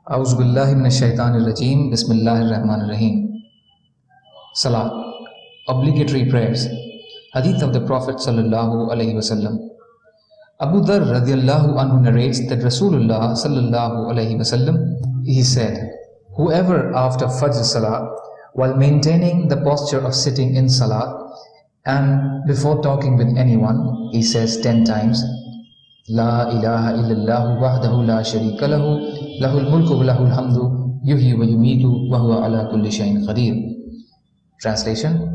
A'udhu billahi minash shaitanir rajeem. Bismillahir rahmanir rahim. Salat, obligatory prayers. Hadith of the Prophet sallallahu alaihi wasallam. Abu Dharr radiallahu anhu narrates that Rasulullah sallallahu alaihi wasallam, he said, whoever after Fajr Salah, while maintaining the posture of sitting in Salat and before talking with anyone, he says 10 times, La ilaha illallah wahdahu la sharika lahu, lahul mulku wa lahul hamdu, yuhyi wa yumitu wa huwa ala kulli shay'in qadir. Translation: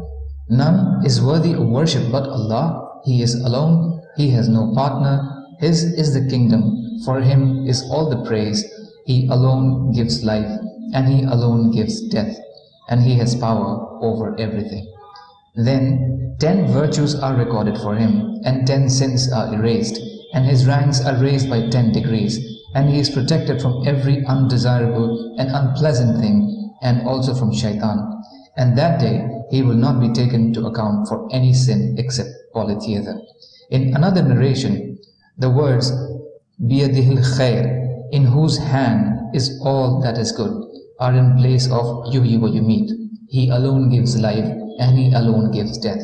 none is worthy of worship but Allah. He is alone, He has no partner, His is the kingdom, for Him is all the praise. He alone gives life, and He alone gives death, and He has power over everything. Then 10 virtues are recorded for Him, and 10 sins are erased, and His ranks are raised by 10 degrees, and He is protected from every undesirable and unpleasant thing, and also from shaitan. And that day He will not be taken to account for any sin except polytheism. In another narration, the words Biyadihil khair, in whose hand is all that is good, are in place of yuhyi wa yumeet. He alone gives life, and He alone gives death.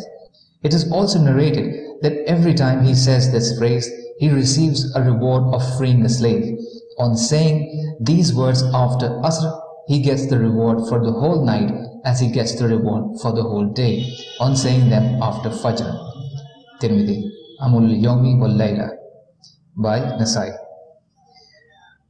It is also narrated that every time he says this phrase, he receives a reward of freeing a slave. On saying these words after Asr, he gets the reward for the whole night as he gets the reward for the whole day on saying them after Fajr. Tirmidhi, Amul Yawmi wal Layla by Nasai.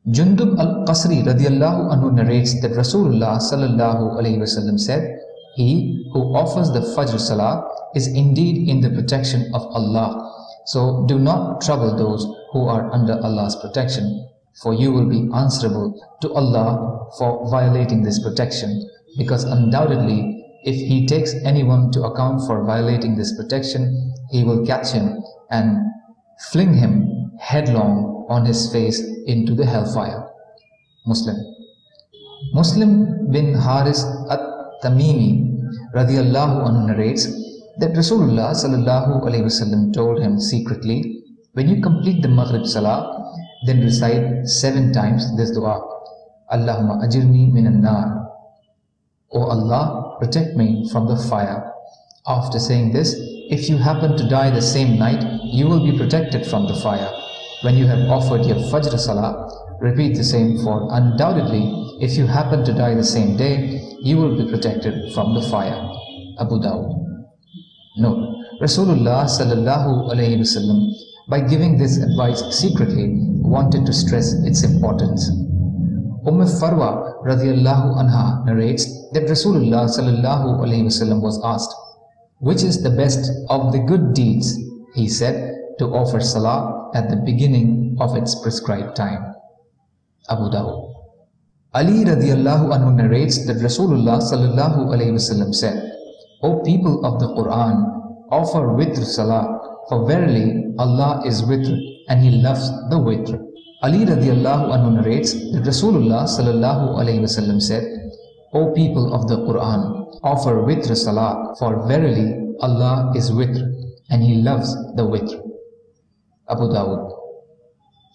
Jundub al-Qasri radiallahu anhu narrates that Rasulullah sallallahu alayhi wasallam said, he who offers the Fajr Salah is indeed in the protection of Allah. So do not trouble those who are under Allah's protection, for you will be answerable to Allah for violating this protection, because undoubtedly if He takes anyone to account for violating this protection, He will catch him and fling him headlong on his face into the hellfire. Muslim bin Haris at-Tamimi radiallahu anhu narrates that Rasulullah sallallahu alayhi wasallam told him secretly, when you complete the Maghrib Salah, then recite 7 times this dua, Allahumma ajirni minan nar, O Allah, protect me from the fire. After saying this, if you happen to die the same night, you will be protected from the fire. When you have offered your Fajr Salah, repeat the same, for undoubtedly if you happen to die the same day, you will be protected from the fire. Abu Dawud. Note, Rasulullah sallallahu alayhi wasallam, by giving this advice secretly, wanted to stress its importance. Farwa radiallahu anha narrates that Rasulullah sallallahu alayhi wasallam was asked, which is the best of the good deeds? He said, to offer salah at the beginning of its prescribed time. Abu Dawud. Ali radiallahu anhu narrates that Rasulullah sallallahu alayhi wasallam said, O people of the Quran, offer witr salah, for verily Allah is witr, and He loves the witr. Ali radiallahu anhu narrates that Rasulullah sallallahu alayhi wasallam said, O people of the Quran, offer witr salah, for verily Allah is witr, and He loves the witr. Abu Dawud.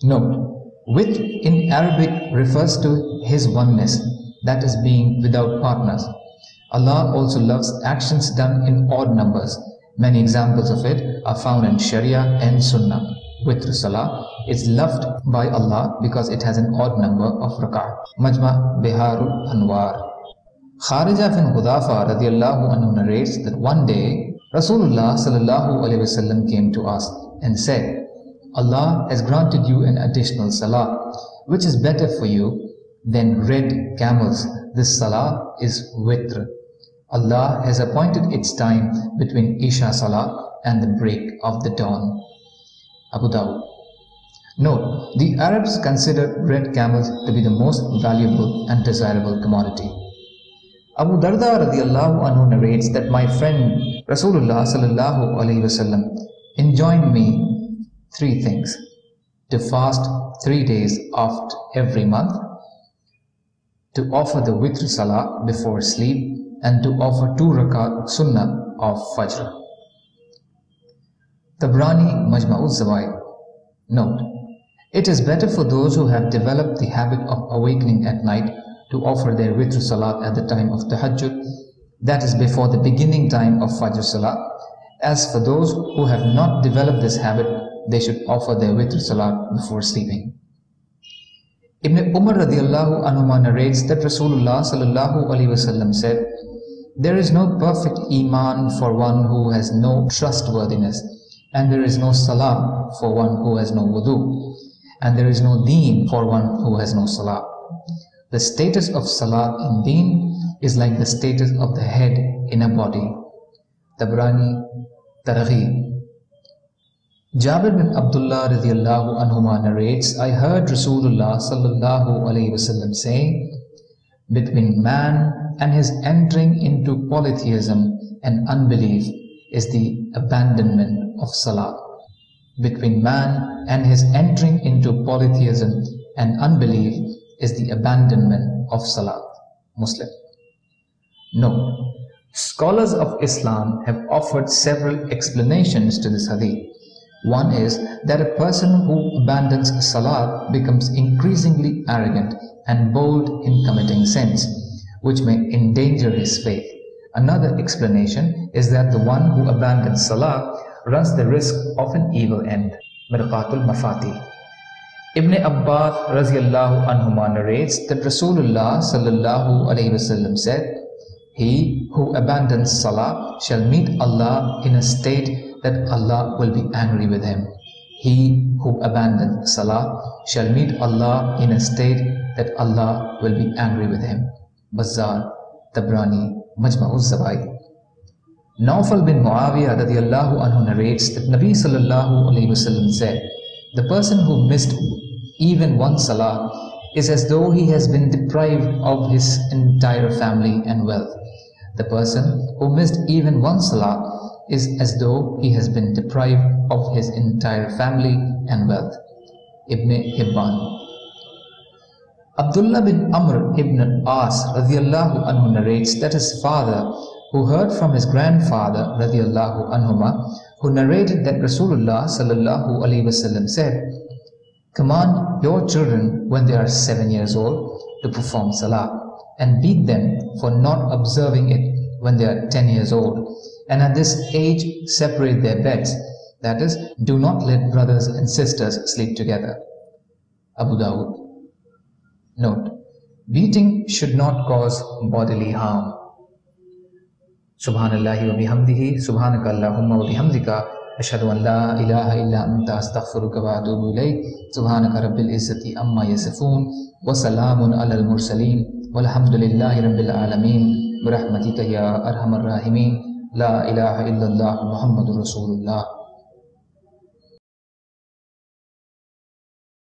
Note, witr in Arabic refers to His oneness, that is, being without partners. Allah also loves actions done in odd numbers. Many examples of it are found in Sharia and Sunnah. Witr Salah is loved by Allah because it has an odd number of rak'ah. Majma' Biharul Anwar. Kharija bin Hudafa radiallahu anhu narrates that one day Rasulullah sallallahu alayhi wasallam came to us and said, Allah has granted you an additional salah, which is better for you than red camels. This salah is witr. Allah has appointed its time between Isha Salah and the break of the dawn. Abu Dawud. Note, the Arabs consider red camels to be the most valuable and desirable commodity. Abu Darda radiallahu anhu narrates that my friend Rasulullah sallallahu alayhi wasallam enjoined me 3 things: to fast 3 days after every month, to offer the witr salah before sleep, and to offer 2 rakat sunnah of Fajr. Tabrani Majma'uz Zawaid. Note, It is better for those who have developed the habit of awakening at night to offer their witr salat at the time of tahajjud, that is before the beginning time of fajr salat. As for those who have not developed this habit, they should offer their witr salat before sleeping. Ibn Umar radiallahu anhuma narrates that Rasulullah sallallahu alaihi wasallam said, "There is no perfect iman for one who has no trustworthiness, and there is no salah for one who has no wudu, and there is no deen for one who has no salah." The status of salah in deen is like the status of the head in a body. Tabrani Targhib. Jabir bin Abdullah radiallahu anhuma narrates, "I heard Rasulullah sallallahu alaihi wasallam saying, between man and his entering into polytheism and unbelief is the abandonment of salah." Between man and his entering into polytheism and unbelief is the abandonment of salah. Muslim. No. Scholars of Islam have offered several explanations to this hadith. One is that a person who abandons salat becomes increasingly arrogant and bold in committing sins, which may endanger his faith. Another explanation is that the one who abandons salah runs the risk of an evil end. Mirqatul Mafati. Ibn Abbas radiallahu anhuma narrates that Rasulullah sallallahu alaihi wasallam said, "He who abandons salah shall meet Allah in a state that Allah will be angry with him. He who abandons salah shall meet Allah in a state that Allah will be angry with him." Bazzar, Tabrani, Majma'uz Zawaid. Nawfal bin Muawiyah radiallahu anhu narrates that Nabi sallallahu alayhi wasallam said, "The person who missed even one salah is as though he has been deprived of his entire family and wealth." The person who missed even one salah is as though he has been deprived of his entire family and wealth. Ibn Hibban. Abdullah bin Amr ibn As radiallahu anhu narrates that his father, who heard from his grandfather radiallahu anhuma, who narrated that Rasulullah sallallahu alaihi wasallam said, "Command your children when they are 7 years old to perform salah, and beat them for not observing it when they are 10 years old, and at this age separate their beds, that is, do not let brothers and sisters sleep together." Abu Dawud. Note: beating should not cause bodily harm. Subhanallahi wa bihamdihi, subhanaka Allahumma wa bihamdika, ashhadu an la ilaha illa anta astaghfiruka wa atubu ilayk, subhanaka rabbil izzati amma yasifun, wa salamun alal mursaleen, walhamdulillahi rabbil alamin, birahmatika ya arhamar rahimin, la ilaha illallah Muhammadur Rasulullah.